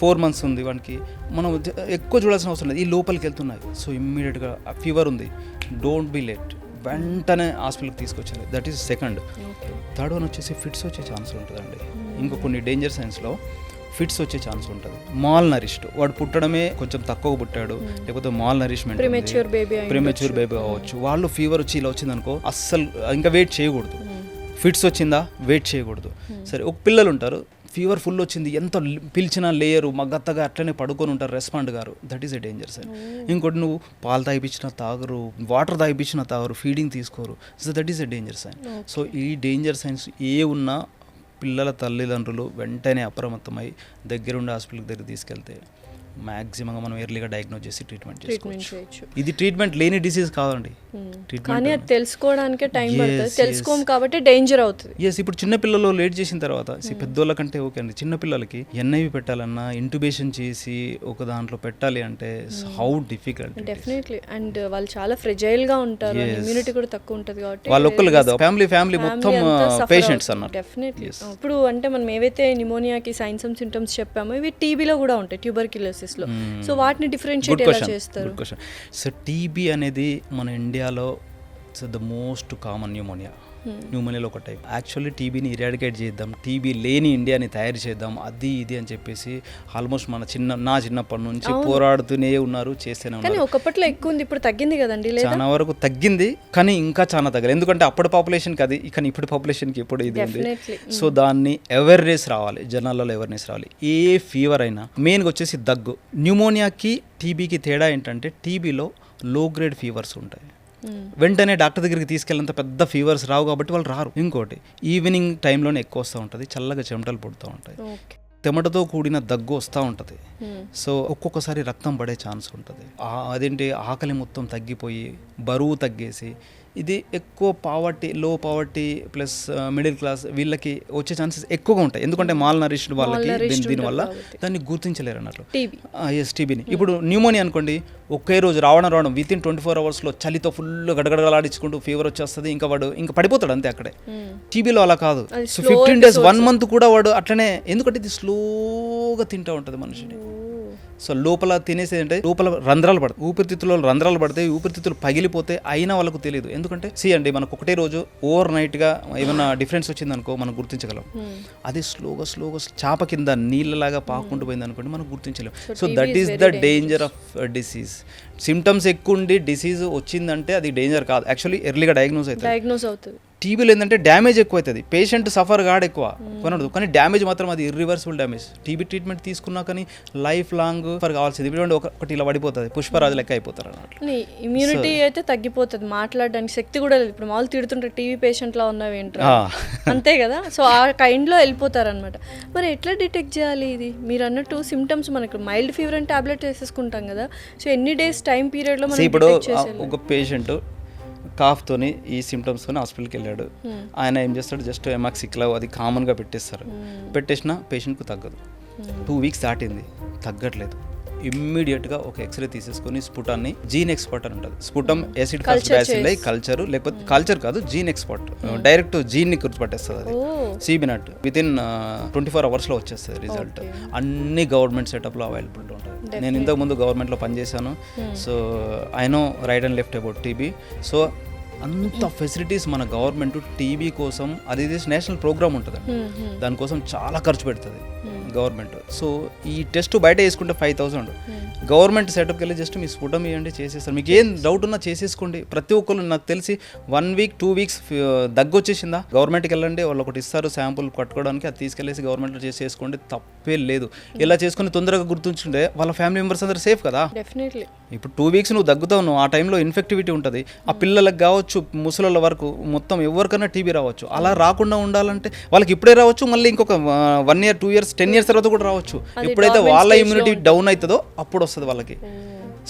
4 months ఉంది వానికి, మనం ఎక్కువ చూడాల్సిన అవసరం లేదు, ఈ లోపలికి వెళ్తున్నాయి. సో ఇమ్మీడియట్గా ఫీవర్ ఉంది, డోంట్ బి లేట్, వెంటనే హాస్పిటల్కి తీసుకొచ్చారు. That is second. Third one వచ్చేసి ఫిట్స్ వచ్చే ఛాన్స్ ఉంటుందండి. ఇంకా కొన్ని డేంజర్ సైన్స్లో ఫిట్స్ వచ్చే ఛాన్స్ ఉంటుంది. మాల్ నరిష్డ్, వాడు పుట్టడమే కొంచెం తక్కువ పుట్టాడు, లేకపోతే మాల్ నరిష్మెంట్, ప్రీమెచ్యూర్ బేబీ కావచ్చు, వాళ్ళు ఫీవర్ వచ్చి ఇలా వచ్చిందనుకో అస్సలు ఇంకా వెయిట్ చేయకూడదు. ఫిట్స్ వచ్చిందా వెయిట్ చేయకూడదు. సరే, ఒక పిల్లలు ఉంటారు ఫీవర్ ఫుల్ వచ్చింది, ఎంత పిలిచినా లేయరు, మగ్గత్తగా అట్లనే పడుకొని ఉంటారు, రెస్పాండ్ గారు, that is a danger sign. ఇంకోటి, నువ్వు పాలు తాగిపించినా తాగరు, వాటర్ తాగిపించినా తాగరు, ఫీడింగ్ తీసుకోరు, so that is a danger sign. So ఈ డేంజర్ సైన్స్ ఏ ఉన్నా పిల్లల తల్లిదండ్రులు వెంటనే అప్రమత్తమై దగ్గరుండి హాస్పిటల్కి దగ్గర తీసుకెళ్తే మ్యాక్సిమంగా మనం ఎర్లీగా డయాగ్నోస్ చేసి ట్రీట్మెంట్ చేసుకోవచ్చు. ఇది ట్రీట్మెంట్ లేని డిసీజ్ కాదండి, కానీ అది తెలుసుకోవడానికే టైం పడుతుంది, తెలుసుకోము కాబట్టి డేంజర్ అవుతుంది. ఇప్పుడు చిన్న పిల్లలు లేట్ చేసిన తర్వాత పెద్దోళ్ళ కంటే ఓకే అండి, చిన్న పిల్లలకి ఎన్ఐవి పెట్టాలన్నా ఇంట్యుబేషన్ చేసి ఒక దాంట్లో పెట్టాలి అంటే హౌ డిఫికల్ట్. డెఫినెట్లీ, అండ్ వాళ్ళు చాలా ఫ్రెజైల్ గా ఉంటారు, ఇమ్యూనిటీ కూడా తక్కువ ఉంటుంది కాబట్టి వాళ్ళు ఒక్కరు కాదు, ఫ్యామిలీ మొత్తం పేషెంట్స్ అన్నారు. డెఫినెట్లీ. ఇప్పుడు అంటే మనం ఏవైతే న్యూమోనియాకి సైన్స్ అండ్ సింటమ్స్ చెప్పామో ఇవి టీబీలో కూడా ఉంటాయి, ట్యూబర్క్యులోసిస్ లో. సో వాటిని డిఫరెన్షియేట్ ఎలా చేస్తారు? సో టీబీ అనేది మన ఇండియాలో ద మోస్ట్ కామన్ న్యూమోనియా. న్యూమోనియాలో ఒక టైప్. యాక్చువల్లీ టీబీని ఇరాడికేట్ చేద్దాం, టీబీ లేని ఇండియాని తయారు చేద్దాం, అది ఇది అని చెప్పేసి ఆల్మోస్ట్ నా చిన్నప్పటి నుంచి పోరాడుతూనే ఉన్నారు, చేస్తూనే కానీ ఉన్నారు. ఒకప్పట్లో ఎక్కువ ఉంది, ఇప్పుడు తగ్గింది కదండి లేదా? చాలా వరకు తగ్గింది, కానీ ఇంకా చాలా తగ్గలేదు. ఎందుకంటే అప్పటి పాపులేషన్కి అది, కానీ ఇప్పుడు పాపులేషన్కి ఎప్పుడు ఇది ఉంది. Definitely. సో దాన్ని అవేర్నెస్ రావాలి, జనాలలో అవేర్నెస్ రావాలి. ఏ ఫీవర్ అయినా మెయిన్గా వచ్చేసి దగ్గు. న్యూమోనియాకి టీబీకి తేడా ఏంటంటే టీబీలో లో గ్రేడ్ ఫీవర్స్ ఉంటాయి, వెంటనే డాక్టర్ దగ్గరికి తీసుకెళ్ళినంత పెద్ద ఫీవర్స్ రావు కాబట్టి వాళ్ళు రారు. ఇంకోటి ఈవినింగ్ టైంలోనే ఎక్కువ వస్తూ ఉంటుంది, చల్లగా చెమటలు పుడుతూ ఉంటాయి, చెమటతో కూడిన దగ్గు వస్తూ ఉంటుంది. సో ఒక్కొక్కసారి రక్తం పడే ఛాన్స్ ఉంటుంది. అదేంటి ఆకలి మొత్తం తగ్గిపోయి బరువు తగ్గేసి, ఇది ఎక్కువ పావర్టీ, లో పావర్టీ ప్లస్ మిడిల్ క్లాస్ వీళ్ళకి వచ్చే ఛాన్సెస్ ఎక్కువగా ఉంటాయి. ఎందుకంటే మాల్ నరిష్డ్ వాళ్ళకి దీనివల్ల దాన్ని గుర్తించలేరు అన్నట్లు. టీబీని ఇప్పుడు న్యూమోనియా అనుకోండి, ఒకే రోజు రావడం వితిన్ 24 అవర్స్లో చలితో ఫుల్ గడగడలాడించుకుంటూ ఫీవర్ వచ్చేస్తుంది, ఇంకా పడిపోతాడు అంతే అక్కడే. టీబీలో అలా కాదు. సో 15 days 1 month కూడా వాడు అట్లనే, ఎందుకంటే ఇది స్లోగా తింటూ ఉంటుంది మనిషిని. సో లోపల తినేసేది అంటే లోపల రంధ్రాలు పడతాయి, ఊపిరితిత్తుల్లో రంధ్రాలు పడతాయి, ఊపిరితిత్తులు పగిలిపోతే అయినా వాళ్ళకు తెలియదు. ఎందుకంటే అండి మనకు ఒకటే రోజు ఓవర్ నైట్గా ఏమైనా డిఫరెన్స్ వచ్చిందనుకో మనం గుర్తించగలం. అది స్లోగా చాప కింద నీళ్ళలాగా పాకుంటూ పోయింది అనుకోండి, మనం గుర్తించలేం. So that is the danger of disease. Symptoms ఎక్కువ ఉండి డిసీజ్ వచ్చిందంటే అది డేంజర్ కాదు, యాక్చువల్లీ ఎర్లీగా డయాగ్నోస్ అవుతుంది. టీబీలో ఏంటంటే డ్యామేజ్ ఎక్కువ అవుతుంది, పేషెంట్ సఫర్ కాడు ఎక్కువ కొనడు, కానీ డ్యామేజ్ మాత్రం అది ఇర్రివర్సిబుల్ డ్యామేజ్. టీబీ ట్రీట్మెంట్ తీసుకున్నా కానీ లైఫ్ లాంగ్ ఫర్ కావాల్సింది. ఇప్పుడు ఒకటి ఇలా పడిపోతుంది, పుష్పరాజు లెక్క అయిపోతారు అన్నట్లు. ఇమ్యూనిటీ అయితే తగ్గిపోతుంది, మాట్లాడడానికి శక్తి కూడా లేదు. ఇప్పుడు మామూలు తిడుతుంటే టీబీ పేషెంట్లా ఉన్నావేంట్రా అంతే కదా. సో ఆ కైండ్లో వెళ్ళిపోతారు అనమాట. మరి ఎట్లా డిటెక్ట్ చేయాలి ఇది? మీరు అన్నట్టు సిమ్టమ్స్ మనకి మైల్డ్ ఫీవర్ అని టాబ్లెట్ వేసేసుకుంటాం కదా, సో ఎన్ని డేస్ టైం పీరియడ్లో మనం ఇప్పుడు ఒక పేషెంట్ కాఫ్తోని ఈ సిమ్టమ్స్తోని హాస్పిటల్కి వెళ్ళాడు, ఆయన ఏం చేస్తాడు, జస్ట్ ఎమాక్సిక్లవ్ అది కామన్గా పెట్టేస్తారు, పెట్టేసిన పేషెంట్కు తగ్గదు. 2 weeks దాటింది, తగ్గట్లేదు. ఇమ్మీడియట్గా ఒక ఎక్స్రే తీసేసుకొని స్పుటాన్ని, జీన్ ఎక్స్పర్ట్ అని ఉంటుంది, స్పుటమ్ యాసిడ్ ఫాస్ట్ బ్యాసిల్లై కల్చర్, లేకపోతే కల్చర్ కాదు జీన్ ఎక్స్పర్ట్, డైరెక్ట్ జీన్ని గుర్తుపట్టేస్తుంది. అది సిబినట్ వితిన్ 24 hours వచ్చేస్తుంది రిజల్ట్. అన్ని గవర్నమెంట్ సెటప్లో అవైలబుల్ ఉంటుంది. నేను ఇంతకుముందు గవర్నమెంట్లో పనిచేశాను, so I know right and left about TB. So అంత ఫెసిలిటీస్ మన గవర్నమెంట్ టీబీ కోసం, అది నేషనల్ ప్రోగ్రామ్ ఉంటుంది, దానికోసం చాలా ఖర్చు పెడుతుంది గవర్నమెంట్. సో ఈ టెస్ట్ బయట వేసుకుంటే 5,000, గవర్నమెంట్ సెటప్కి వెళ్ళి జస్ట్ మీ స్ఫుటం ఇవ్వండి చేసేస్తారు. మీకు ఏం డౌట్ ఉన్నా చేసేసుకోండి. ప్రతి ఒక్కరు నాకు తెలిసి 1 week 2 weeks దగ్గు వచ్చేసిందా, గవర్నమెంట్కి వెళ్ళండి, వాళ్ళు ఒకటి ఇస్తారు శాంపుల్ కట్టుకోవడానికి, అది తీసుకెళ్ళేసి గవర్నమెంట్లో చేసేసుకోండి, తప్పే లేదు. ఇలా చేసుకుని తొందరగా గుర్తుంచుంటే వాళ్ళ ఫ్యామిలీ మెంబర్స్ అందరూ సేఫ్ కదా. డెఫినెట్లీ. ఇప్పుడు 2 weeks నువ్వు దగ్గుతావు, నువ్వు ఆ టైంలో ఇన్ఫెక్టివిటీ ఉంటుంది, ఆ పిల్లలకు కావచ్చు ముసలోళ్ళ వరకు మొత్తం ఎవరికైనా టీబీ రావచ్చు. అలా రాకుండా ఉండాలంటే వాళ్ళకి ఇప్పుడే రావచ్చు, మళ్ళీ ఇంకొక 1 year 2 years 10 years తర్వాత కూడా రావచ్చు. ఎప్పుడైతే వాళ్ళ ఇమ్యూనిటీ డౌన్ అవుతుందో అప్పుడు వస్తుంది వాళ్ళకి.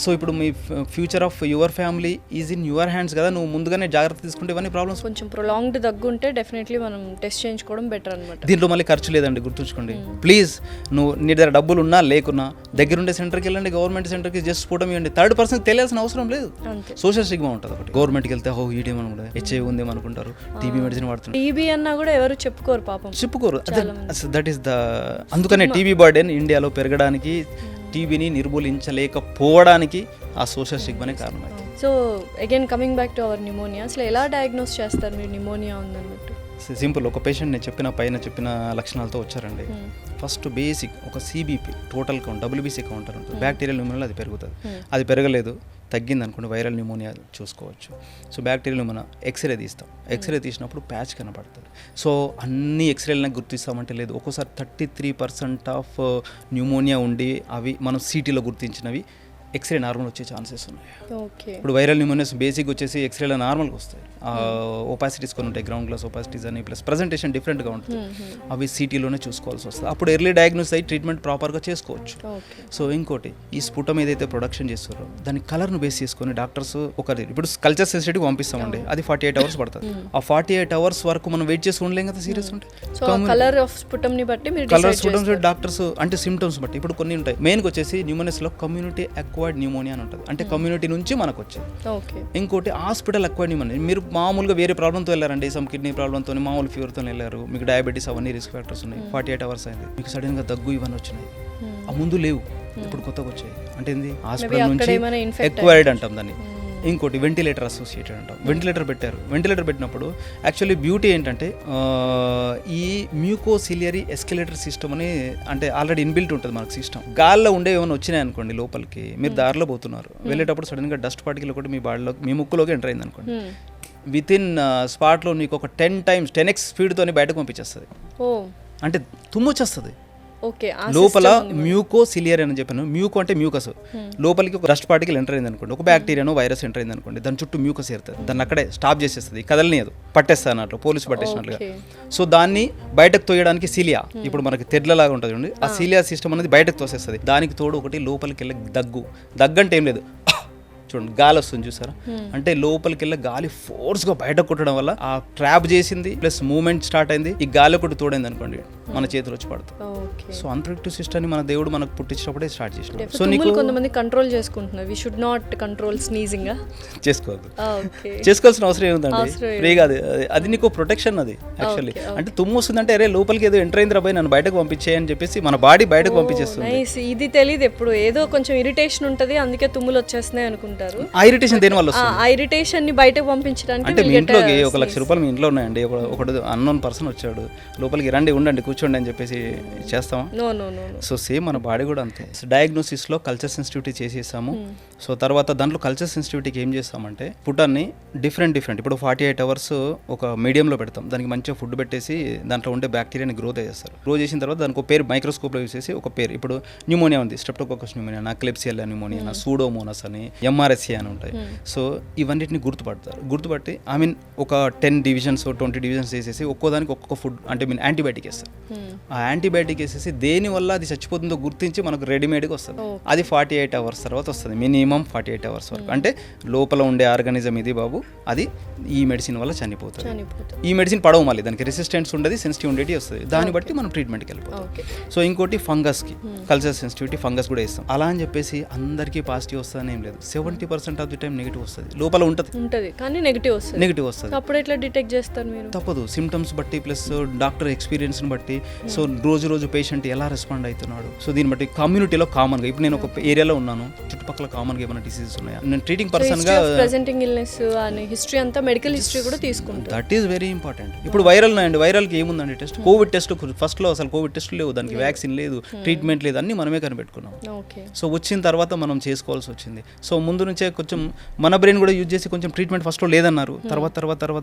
సో ఇప్పుడు మీ future of your family is in your hands కదా, నువ్వు ముందుగానే జాగ్రత్త తీసుకుంటే ఇవన్నీ ప్రాబ్లమ్స్. కొంచెం ప్రొలాంగ్డ్ దగ్గు ఉంటే డెఫినెట్లీ మనం టెస్ట్ చేయించుకోవడం బెటర్ అనమాట. దీంట్లో మళ్ళీ ఖర్చు లేదండి, గుర్తుంచుకోండి ప్లీజ్. నువ్వు నీ దగ్గర డబ్బులు ఉన్నా లేకున్నా దగ్గరుండే సెంటర్కి వెళ్ళండి, గవర్నమెంట్ సెంటర్కి జస్ట్ స్ఫుటం ఇవ్వండి. 3rd person తెలియాల్సిన అవసరం లేదు. సోషల్ స్టిగ్మా ఉంటుంది ఒకటి. గవర్నమెంట్కి వెళ్తే ఈడేమో కూడా హెచ్ఐవి ఉందేమో అనుకుంటారు, టీబీ మెడిసిన్ వాడుతున్నారు. టీబీ అన్నా కూడా ఎవరు చెప్పుకోరు పాపం, చెప్పుకోరు. దట్ ఈస్ ద, అందుకనే టీబీ బర్డెన్ ఇండియాలో పెరగడానికి, టీబీని నిర్మూలించలేకపోవడానికి ఆ సోషల్ స్టిగ్మానే కారణమైంది. So again coming back to our pneumonia, అసలు ఎలా డయాగ్నోస్ చేస్తారు మీరు న్యూమోనియా ఉందన్నట్టు? సింపుల్. ఒక పేషెంట్ నేను చెప్పిన లక్షణాలతో వచ్చారండి. ఫస్ట్ బేసిక్ ఒక CBP, total count, WBC counter ఉంటుంది. బ్యాక్టీరియల్ న్యూమోనియాలో అది పెరుగుతుంది, అది పెరగలేదు, తగ్గింది అనుకోండి, వైరల్ న్యూమోనియా చూసుకోవచ్చు. సో బ్యాక్టీరియల్ న్యూమోనియా ఎక్స్రే తీస్తాం, ఎక్స్రే తీసినప్పుడు ప్యాచ్ కనపడుతుంది. సో అన్ని ఎక్స్రేలను గుర్తిస్తామంటే లేదు. ఒక్కోసారి 33% ఆఫ్ న్యూమోనియా ఉండి అవి మనం సిటీలో గుర్తించినవి ఎక్స్రే నార్మల్ వచ్చే ఛాన్సెస్ ఉన్నాయి. ఇప్పుడు వైరల్ న్యూమోనియాస్ బేసిక్ వచ్చేసి ఎక్స్రేలో నార్మల్గా వస్తాయి. ఓపాసిటీస్ కొన్ని ఉంటాయి, గ్రౌండ్ గ్లాస్ ఓపాసిటీస్ అని, ప్లస్ ప్రజెంటేషన్ డిఫరెంట్గా ఉంటుంది, అవి సిటీలోనే చూసుకోవాల్సి వస్తుంది. అప్పుడు ఎర్లీ డయాగ్నోస్ అయ్యి ట్రీట్మెంట్ ప్రాపర్గా చేసుకోవచ్చు. సో ఇంకోటి, ఈ స్ఫుటం ఏదైతే ప్రొడక్షన్ చేస్తారో దాని కలర్ను బేస్ చేసుకొని డాక్టర్స్ ఇప్పుడు కల్చర్ సెన్సిటివ్ పంపిస్తామండి, అది 48 hours పడుతుంది. ఆ 48 hours వరకు మనం వెయిట్ చేసి ఉండలేం కదా సీరియస్ ఉంటే. కలర్ ఆఫ్ స్ఫుటంని బట్టి డాక్టర్స్ అంటే సిమ్టమ్స్ బట్టి. ఇప్పుడు కొన్ని ఉంటాయి, మెయిన్గా వచ్చేసి న్యూమోనియాస్లో కమ్యూనిటీ అక్వైర్డ్ న్యూమోనియా అని ఉంటుంది, అంటే కమ్యూనిటీ నుంచి మనకు వచ్చేది. ఇంకోటి హాస్పిటల్ అక్వైర్డ్ న్యూమోనియా. మీరు మామూలుగా వేరే ప్రాబ్లంతో వెళ్ళారండి, సమ్ కిడ్నీ ప్రాబ్లంతో, మామూలు ఫీవర్తో వెళ్ళారు, మీకు డయాబెటీస్ అవన్నీ రిస్క్ ఫ్యాక్టర్స్ ఉన్నాయి, 48 hours అయింది, మీకు సడన్గా దగ్గు ఇవన్నీ వచ్చినాయి, ఆ ముందు లేవు, ఇప్పుడు కొత్తగా వచ్చాయి, అంటే ఏంది హాస్పిటల్ నుంచి ఎక్వైర్డ్ అంటాం దాన్ని. ఇంకోటి వెంటిలేటర్ అసోసియేటెడ్ అంటాం. వెంటిలేటర్ పెట్టారు. వెంటిలేటర్ పెట్టినప్పుడు యాక్చువల్లీ బ్యూటీ ఏంటంటే ఈ మ్యూకోసిలియరీ ఎస్కలేటర్ సిస్టమ్ అని అంటే ఆల్రెడీ ఇన్బిల్ట్ ఉంటుంది మనకు సిస్టమ్. గాల్లో ఉండే ఏమైనా వచ్చినాయి అనుకోండి లోపలికి, మీరు దారిలో పోతున్నారు, వెళ్ళేటప్పుడు సడన్గా డస్ట్ పార్టికల్ ఒకటి మీ బాడీలో మీ ముక్కులోకి ఎంటర్ అయింది అనుకోండి, విత్ ఇన్ స్పాట్లో నీకు ఒక 10x స్పీడ్తో బయటకు పంపించేస్తుంది. అంటే తుమ్ము వచ్చేస్తుంది. లోపల మ్యూకో సిలియర్ అని చెప్పాను. మ్యూకో అంటే మ్యూకస్. లోపలికి ఒక డస్ట్ పార్టికల్ ఎంటర్ అయింది అనుకోండి, ఒక బ్యాక్టీరియానో వైరస్ ఎంటర్ అయింది అనుకోండి, దాని చుట్టూ మ్యూకస్ ఏరుతుంది, దాన్ని అక్కడే స్టాప్ చేసేస్తుంది, కదలనియదు, పట్టేస్తుంది అన్నట్లు, పోలీసు పట్టేసినట్లుగా. సో దాన్ని బయటకు తోయడానికి సీలియా, ఇప్పుడు మనకి తెడ్లలాగా ఉంటుంది చూడండి, ఆ సీలియా సిస్టమ్ అనేది బయటకు తోసేస్తుంది. దానికి తోడు ఒకటి లోపలికి వెళ్ళి దగ్గు అంటే ఏం లేదు, చూడండి గాలి వస్తుంది చూసారా, అంటే లోపలికి వెళ్ళి గాలి ఫోర్స్గా బయట కొట్టడం వల్ల ఆ ట్రాప్ చేసింది ప్లస్ మూవ్మెంట్ స్టార్ట్ అయింది, ఈ గాలి ఒకటి తోడైంది అనుకోండి మన చేతులు వచ్చి పడుతుంది. సో అన్ప్రెడిక్టివ్ సిస్టమ్ ని మన దేవుడు మనకు పుట్టించినప్పుడే స్టార్ట్ చేసినాడు. సో నీకు కొంతమంది కంట్రోల్ చేసుకుంటున్నారు, we should not control sneezing. చేసుకోవద్దు, చేసుకోవాల్సిన అవసరం ఏముందండి, ఫ్రీగా అది నీకు ప్రొటెక్షన్. అది యాక్చువల్లీ అంటే తుమ్ము వస్తుందంటే అరే లోపలికి ఏదో ఎంటర్ అయింది రాబాయి నన్ను బయటకు పంపించేయని చెప్పేసి మన బాడీ బయటకు పంపించేస్తుంది. ఇది తెలియదు, ఎప్పుడు ఏదో కొంచెం ఇరిటేషన్ ఉంటుంది అందుకే తుమ్ములు వచ్చేస్తున్నాయి అనుకుంటారు. ఆ ఇరిటేషన్ దేని వల్ల వస్తుంది? ఆ ఇరిటేషన్ ని బయటకు పంపించడానికి అంటే మీ ఇంట్లోకి 1 లక్ష రూపాయలు మీ ఇంట్లో ఉన్నాయండి, ఒకటి అన్నోన్ పర్సన్ వచ్చాడు లోపలికి, రండి ఉండండి కూర్చోండి అని చెప్పేసి చేస్తామా? సో సేమ్ మన బాడీ కూడా అంతే. డయాగ్నోసిస్ లో కల్చర్ సెన్సిటివిటీ చేసేసాము. సో తర్వాత దాంట్లో కల్చర్ సెన్సిటివిటీకి ఏం చేస్తామంటే పుటాన్ని డిఫరెంట్ ఇప్పుడు 48 అవర్స్ ఒక మీడియంలో పెడతాం, దానికి మంచిగా ఫుడ్ పెట్టేసి దాంట్లో ఉండే బ్యాక్టీరియాని గ్రోత్ చేస్తారు. గ్రో చేసిన తర్వాత దానికి ఒక పేరు మైక్రోస్కోప్లో యూస్ చేసి ఒక పేరు, ఇప్పుడు న్యూమోనియా ఉంది, streptococcus pneumonia, Klebsiella pneumonia, Pseudomonas అని, ఎంఆర్ఎస్సి అని ఉంటాయి. సో ఇవన్నిటిని గుర్తుపట్టి ఒక 10 డివిజన్స్ 20 డివిజన్స్ వేసేసి ఒక్కోదానికి ఒక్కొక్క ఫుడ్ అంటే మీన్ యాంటీబయాటిక్ వేస్తారు. ఆ యాంటీబయాటిక్ వేసేసి దేని వల్ల అది చచ్చిపోతుందో గుర్తించి మనకు రెడీమేడ్గా వస్తుంది. అది 48 అవర్స్ తర్వాత వస్తుంది, మినిమం 48 అవర్స్ వరకు. అంటే లోపల ఉండే ఆర్గానిజం ఇది బాబు, అది ఈ మెడిసిన్ వల్ల చనిపోతుంది. ఈ మెడిసిన్ పడవు, మళ్ళీ దానికి రెసిస్టెన్స్ ఉండదు, సెన్సిటివ్ ఉండేది వస్తుంది, దాన్ని బట్టి మనం ట్రీట్మెంట్కి వెళ్ళిపోతాం. సో ఇంకోటి ఫంగస్కి కల్చర్ సెన్సిటివిటీ, ఫంగస్ కూడా ఇస్తాం. అలా అని చెప్పేసి అందరికీ పాజిటివ్ వస్తుందని ఏం లేదు, 70% ఆఫ్ ది టైం నెగిటివ్ వస్తుంది, లోపల ఉంటుంది కానీ నెగిటివ్ వస్తుంది. అప్పుడు ఎట్లా డిటెక్ట్ చేస్తారు మీరు? తప్పదు, సిమ్టమ్స్ బట్టి ప్లస్ డాక్టర్ ఎక్స్పీరియన్స్ ని బట్టి. సో రోజు పేషెంట్ ఎలా రెస్పాండ్ అవుతున్నాడు, సో దీన్ని బట్టి కమ్యూనిటీలో కామన్ గా, ఇప్పుడు నేను ఒక ఏరియాలో ఉన్నాను, చుట్టుపక్కల కామన్ గా ఏమైనా డిసీజెస్ ఉన్నాయా, నేను ట్రీటింగ్ పర్సన్ గా ప్రెజెంటింగ్ ఇల్నెస్ అనే హిస్టరీ అంతా, మెడికల్ హిస్టరీ కూడా తీసుకుంటాను. That is very important. ఇప్పుడు వైరల్ ఉన్నాయండి, వైరల్ కి ఏముందండి టెస్ట్, కోవిడ్ టెస్ట్ ఫస్ట్ లో అసలు కోవిడ్ టెస్ట్ లేవు, దానికి వ్యాక్సిన్ లేదు, ట్రీట్మెంట్ లేదు, అన్ని మనమే కనిపెట్టుకున్నాం. సో వచ్చిన తర్వాత మనం చేసుకోవాల్సి వచ్చింది. సో ముందు నుంచే కొంచెం మన బ్రెయిన్ కూడా యూజ్ చేసి కొంచెం ట్రీట్మెంట్ ఫస్ట్ లో లేదన్నారు,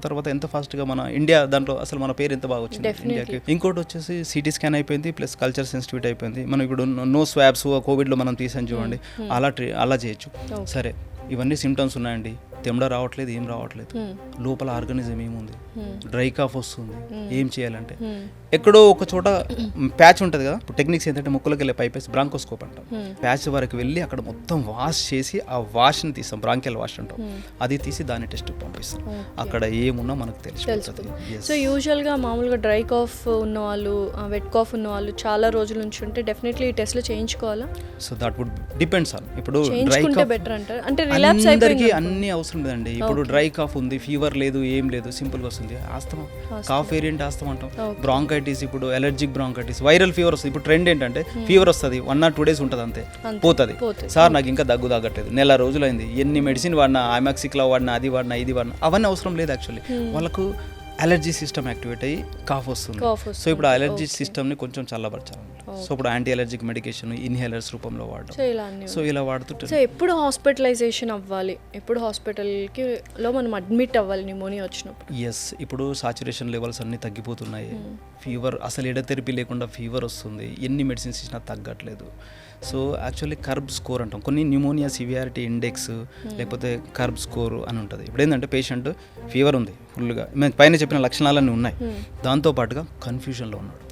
తర్వాత ఎంత ఫాస్ట్ గా మన ఇండియా దాంట్లో అసలు మన పేరు ఎంత బాగా వచ్చింది ఇండియాకి. ఇంకోటి వచ్చేసి సిటీ స్కాన్ అయిపోయింది ప్లస్ కల్చర్ సెన్సిటివిటీ అయిపోయింది. మనం ఇప్పుడు నో స్వాబ్స్ కోవిడ్ లో మనం తీసాను చూడండి, అలా చేయొచ్చు. సరే ఇవన్నీ సిమ్టమ్స్ ఉన్నాయండి, తెమ్మ రావట్లేదు, ఏం రావట్లేదు, లోపల ఆర్గానిజం ఏముంది, డ్రై కాఫ్ వస్తుంది, ఏం చేయాలంటే ఎక్కడో ఒక చోట ప్యాచ్ ఉంటుంది కదా, టెక్నిక్స్ ఏంటంటే ముక్కలకి వెళ్ళే పైప్ వేసి బ్రాంకోస్కోప్ అంటాం, ప్యాచ్ వరకు వెళ్ళి అక్కడ మొత్తం వాష్ చేసి ఆ వాష్ని తీస్తాం, బ్రాంకియల్ వాష్ అంటాం, అది తీసి దాన్ని టెస్ట్ పంపిస్తాం, అక్కడ ఏమున్నా మనకు తెలిసిపోతుంది. సో యూజువల్గా మామూలుగా డ్రై కాఫ్ ఉన్న వాళ్ళు, వెట్ కాఫ్ ఉన్న వాళ్ళు చాలా రోజుల నుంచి ఉంటే డెఫినెట్లీ ఈ టెస్ట్లు చేయించుకోవాలా? So that would depends on, ఇప్పుడు డ్రై కాఫ్ బెటర్ అంటారు, అంటే అందరికీ అన్ని అవసరం లేదండి. ఇప్పుడు డ్రై కాఫ్ ఉంది, ఫీవర్ లేదు, ఏం లేదు, సింపుల్ గా వస్తుంది ఆస్తమా, కాఫ్ వేరియంట్ ఆస్తమా అంటాం, బ్రాంకైటిస్, ఇప్పుడు ఎలర్జిక్ బ్రాంకైటిస్, వైరల్ ఫీవర్ వస్తుంది. ఇప్పుడు ట్రెండ్ ఏంటంటే ఫీవర్ వస్తుంది 1 or 2 days ఉంటుంది, అంతే పోతుంది. సార్ నాకు ఇంకా దగ్గు తగ్గట్లేదు, నెల రోజులైంది, ఎన్ని మెడిసిన్ వాడినా, ఐమాక్సిక్లా వాడినా, అది వాడినా, ఇది వాడినా, అవన్నీ అవసరం లేదు. యాక్చువల్లీ వాళ్ళకు అలర్జీ సిస్టమ్ యాక్టివేట్ అయ్యి కాఫ్ వస్తుంది. సో ఇప్పుడు అలర్జీ సిస్టమ్ని కొంచెం చల్లబరచాలి. సో ఇప్పుడు యాంటీ అలర్జిక్ మెడికేషన్ ఇన్హేలర్స్ రూపంలో వాడడం, సో ఇలా వాడుతుంటే. సో ఎప్పుడు హాస్పిటలైజేషన్ అవ్వాలి, ఎప్పుడు హాస్పిటల్కి మనం అడ్మిట్ అవ్వాలి న్యూమోనియా వచ్చినప్పుడు? ఎస్, ఇప్పుడు సాచురేషన్ లెవెల్స్ అన్నీ తగ్గిపోతున్నాయి, ఫీవర్ అసలు ఎడతెరిపి లేకుండా ఫీవర్ వస్తుంది, ఎన్ని మెడిసిన్స్ ఇచ్చినా తగ్గట్లేదు. సో యాక్చువల్లీ కర్బ్ స్కోర్ అంటాం, కొన్ని న్యూమోనియా సివియారిటీ ఇండెక్స్ లేకపోతే కర్బ్ స్కోర్ అని ఉంటుంది. ఇప్పుడు ఏంటంటే పేషెంట్ ఫీవర్ ఉంది ఫుల్గా, మేము పైన చెప్పిన లక్షణాలన్నీ ఉన్నాయి, దాంతోపాటుగా కన్ఫ్యూజన్లో ఉన్నాడు,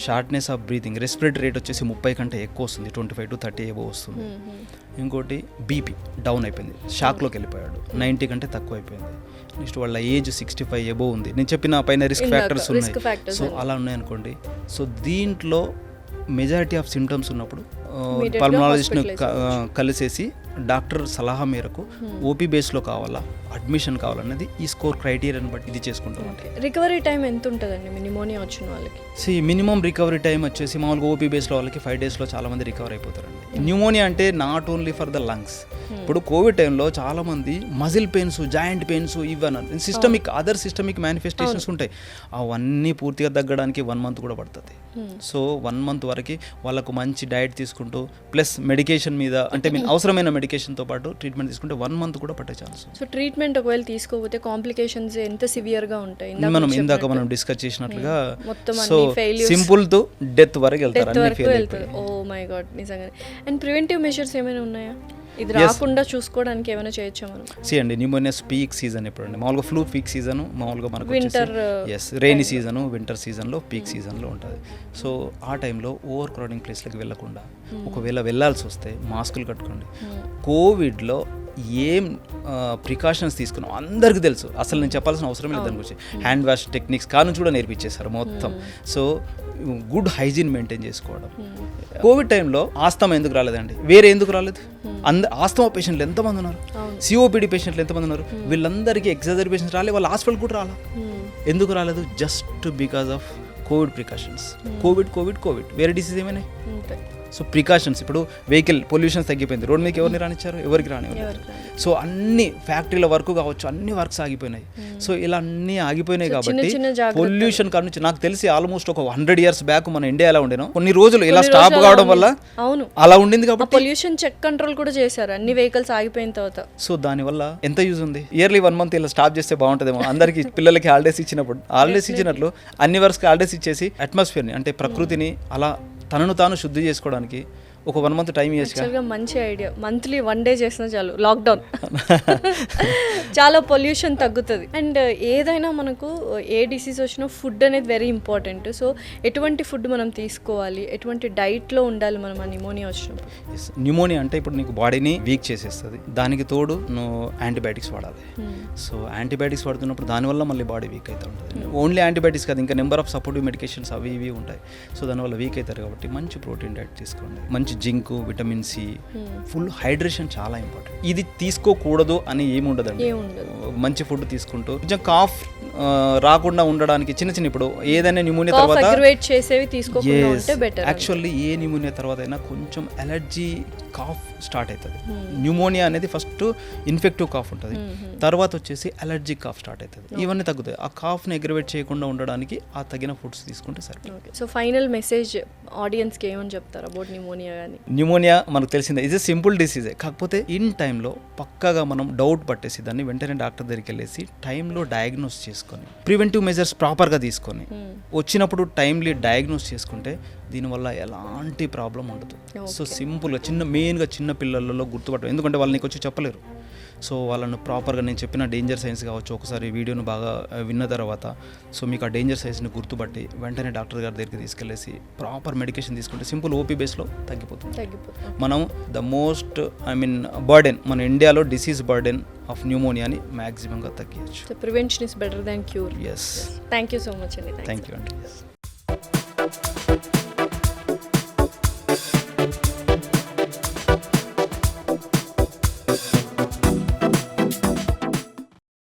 shortness of breathing, respiratory rate వచ్చేసి 30 కంటే ఎక్కువ వస్తుంది, 25 to 30 ఏవో వస్తుంది. ఇంకోటి బీపీ డౌన్ అయిపోయింది, షాక్లోకి వెళ్ళిపోయాడు, 90 కంటే తక్కువ అయిపోయింది. నెక్స్ట్ వాళ్ళ ఏజ్ 65 ఎబో ఉంది, నేను చెప్పిన పైన రిస్క్ ఫ్యాక్టర్స్ ఉన్నాయి. సో అలా ఉన్నాయనుకోండి. సో దీంట్లో మెజారిటీ ఆఫ్ సిమ్టమ్స్ ఉన్నప్పుడు పల్మనాలజిస్ట్ని కలిసేసి డాక్టర్ సలహా మేరకు ఓపీ బేస్లో కావాలా, అడ్మిషన్ కావాలన్నది ఈ స్కోర్ క్రైటీరియాని బట్టి ఇది చేసుకుంటాం. రికవరీ టైం ఎంత ఉంటుందండి నిమోనియా వచ్చిన వాళ్ళకి? మినిమం రికవరీ టైం వచ్చేసి మామూలుగా ఓపీ బేస్లో వాళ్ళకి 5 daysలో చాలామంది రికవర్ అయిపోతారండి. న్యూమోనియా అంటే not only for the lungs. ఇప్పుడు కోవిడ్ టైంలో చాలామంది మజిల్ పెయిన్స్, జాయింట్ పెయిన్స్, ఇవన్నీ అదర్ సిస్టమిక్ మేనిఫెస్టేషన్స్ ఉంటాయి. అవన్నీ పూర్తిగా తగ్గడానికి 1 month కూడా పడుతుంది. సో 1 month వరకు వాళ్ళకు మంచి డైట్ తీసుకుంటూ ప్లస్ మెడికేషన్ మీద అంటే అవసరమైన మెడికేషన్తో పాటు ట్రీట్మెంట్ తీసుకుంటే 1 month కూడా పట్టే ఛాన్స్. సో ట్రీట్మెంట్ ఒకవేళ తీసుకోకపోతే కాంప్లికేషన్స్ ఎంత సివియర్గా ఉంటాయి? మనం డిస్కస్ చేసినట్లుగా మొత్తం సో సింపుల్ టు డెత్ వరకు వెళ్తారు. ఓ మై గాడ్, నిజంగానే. అండ్ ప్రివెంటివ్ మెషర్స్ ఏమైనా ఉన్నాయా ఇది రాకుండా చూసుకోవడానికి? ఏమైనా చేయొచ్చా మనం? అండి న్యూమోనియా పీక్ సీజన్ ఎప్పుడండి? మామూలుగా ఫ్లూ పీక్ సీజన్ మామూలుగా మనకు వింటర్, రెయినీ సీజను, వింటర్ సీజన్లో పీక్ సీజన్లో ఉంటుంది. సో ఆ టైంలో ఓవర్ క్రౌడింగ్ ప్లేస్లకు వెళ్ళకుండా, ఒకవేళ వెళ్ళాల్సి వస్తే మాస్కులు కట్టుకోండి. కోవిడ్లో ఏం ప్రికాషన్స్ తీసుకున్నాం అందరికీ తెలుసు, అసలు నేను చెప్పాల్సిన అవసరం లేదు. దాని గురించి హ్యాండ్ వాష్ టెక్నిక్స్ కానుంచి కూడా నేర్పించేశారు మొత్తం. సో గుడ్ హైజీన్ మెయింటైన్ చేసుకోవడం. కోవిడ్ టైంలో ఆస్తమా ఎందుకు రాలేదండి? వేరే ఎందుకు రాలేదు? ఆస్తమా పేషెంట్లు ఎంతమంది ఉన్నారు, సిఓపిడి పేషెంట్లు ఎంతమంది ఉన్నారు, వీళ్ళందరికీ ఎగ్జాజర్బేషన్స్ రాలేదు, వాళ్ళ హాస్పిటల్ కూడా రాలా. ఎందుకు రాలేదు? Just because of Covid precautions. Covid వేరే డిసీజ్ ఏమైనా. సో ప్రికాషన్స్, ఇప్పుడు వెహికల్ పొల్యూషన్ తగ్గిపోయింది, రోడ్ మీదకి ఎవరిని రానిచ్చారు? ఎవరికి రానివ్వరు. సో అన్ని ఫ్యాక్టరీల వర్క్ కావచ్చు, అన్ని వర్క్స్ ఆగిపోయినాయి. సో ఇలా అన్నీ ఆగిపోయినాయి కాబట్టి పొల్యూషన్ కారణం నాకు తెలిసి ఆల్మోస్ట్ ఒక 100 years బ్యాక్ మన ఇండియా ఎలా ఉండేనో కొన్ని రోజులు ఇలా స్టాప్ కావడం వల్ల అలా ఉండింది కాబట్టి పొల్యూషన్ చెక్ కంట్రోల్ కూడా చేశారు అన్ని వెహికల్స్ ఆగిపోయిన తర్వాత. సో దానివల్ల ఎంత యూజ్ ఉంది? ఇయర్లీ 1 month ఇలా స్టాప్ చేస్తే బాగుంటుందేమో. అందరికి పిల్లలకి హాలిడేస్ ఇచ్చినట్లు అన్ని వర్క్స్కి హాలిడేస్ ఇచ్చేసి అట్మాస్ఫియర్ని అంటే ప్రకృతిని అలా తనను తాను శుద్ధి చేసుకోవడానికి ఒక 1 month టైం ఇవ్వచ్చు. మంచి ఐడియా. మంత్లీ 1 day చేసినా చాలు, లాక్డౌన్ చాలా పొల్యూషన్ తగ్గుతుంది. అండ్ ఏదైనా మనకు ఏ డిసీజ్ వచ్చినా ఫుడ్ అనేది వెరీ ఇంపార్టెంట్. సో ఎటువంటి ఫుడ్ మనం తీసుకోవాలి, ఎటువంటి డైట్లో ఉండాలి మనం ఆ న్యూమోనియా వచ్చినప్పుడు? న్యూమోనియా అంటే ఇప్పుడు నీకు బాడీని వీక్ చేసేస్తుంది, దానికి తోడు నువ్వు యాంటీబయాటిక్స్ వాడాలి. సో యాంటీబయాటిక్స్ వాడుతున్నప్పుడు దానివల్ల మళ్ళీ బాడీ వీక్ అవుతూ ఉంటుంది. ఓన్లీ యాంటీబయాటిక్స్ కాదు, ఇంకా నెంబర్ ఆఫ్ సపోర్టివ్ మెడికేషన్స్ అవి ఇవి ఉంటాయి. సో దానివల్ల వీక్ అవుతారు కాబట్టి మంచి ప్రోటీన్ డైట్ తీసుకోండి, మంచి zinc, vitamin C, full hydration చాలా ఇంపార్టెంట్. ఇది తీసుకోకూడదు అని ఏముండదండి. మంచి ఫుడ్ తీసుకుంటూ కొంచెం కాఫ్ రాకుండా ఉండడానికి చిన్న ఇప్పుడు ఏదైనా న్యూమోనియా తర్వాత యాక్చువల్లీ ఏ న్యూమోనియా తర్వాత అయినా కొంచెం అలర్జీ కాఫ్ స్టార్ట్ అవుతుంది. న్యూమోనియా అనేది ఫస్ట్ ఇన్ఫెక్టివ్ కాఫ్ ఉంటుంది, తర్వాత వచ్చేసి అలర్జిక్ కాఫ్ స్టార్ట్ అవుతుంది. ఇవన్నీ తగ్గుతాయి. ఆ కాఫ్ని అగ్రవేట్ చేయకుండా ఉండడానికి ఆ తగిన ఫుడ్స్ తీసుకుంటే సరే. సో ఫైనల్ మెసేజ్ ఆడియన్స్కి ఏమని చెప్తారు అబౌట్ న్యూమోనియా? న్యూమోనియా మనకు తెలిసిందే, ఇది సింపుల్ డిసీజే. కాకపోతే ఇన్ టైంలో పక్కాగా మనం డౌట్ పట్టేసి దాన్ని వెంటనే డాక్టర్ దగ్గరికి వెళ్ళేసి టైంలో డయాగ్నోస్ చేసుకొని ప్రివెంటివ్ మెజర్స్ ప్రాపర్గా తీసుకొని వచ్చినప్పుడు టైమ్లీ డయాగ్నోస్ చేసుకుంటే దీనివల్ల ఎలాంటి ప్రాబ్లం ఉండదు. సో సింపుల్గా మెయిన్గా చిన్న పిల్లలలో గుర్తుపట్టడం, ఎందుకంటే వాళ్ళు నీకు వచ్చి చెప్పలేరు. సో వాళ్ళను ప్రాపర్గా నేను చెప్పిన డేంజర్ సైన్స్ కావచ్చు, ఒకసారి వీడియోను బాగా విన్న తర్వాత సో మీకు ఆ డేంజర్ సైన్స్ని గుర్తుపట్టి వెంటనే డాక్టర్ గారి దగ్గరికి తీసుకెళ్ళేసి ప్రాపర్ మెడికేషన్ తీసుకుంటే సింపుల్ ఓపీ బేస్లో తగ్గిపోతుంది. మనం ద మోస్ట్ బర్డెన్ మన ఇండియాలో డిసీజ్ బర్డెన్ ఆఫ్ న్యూమోనియాని మ్యాక్సిమంగా తగ్గించవచ్చు. Prevention is better than cure. Yes. Thank you so much అండి. థ్యాంక్ యూ అండి.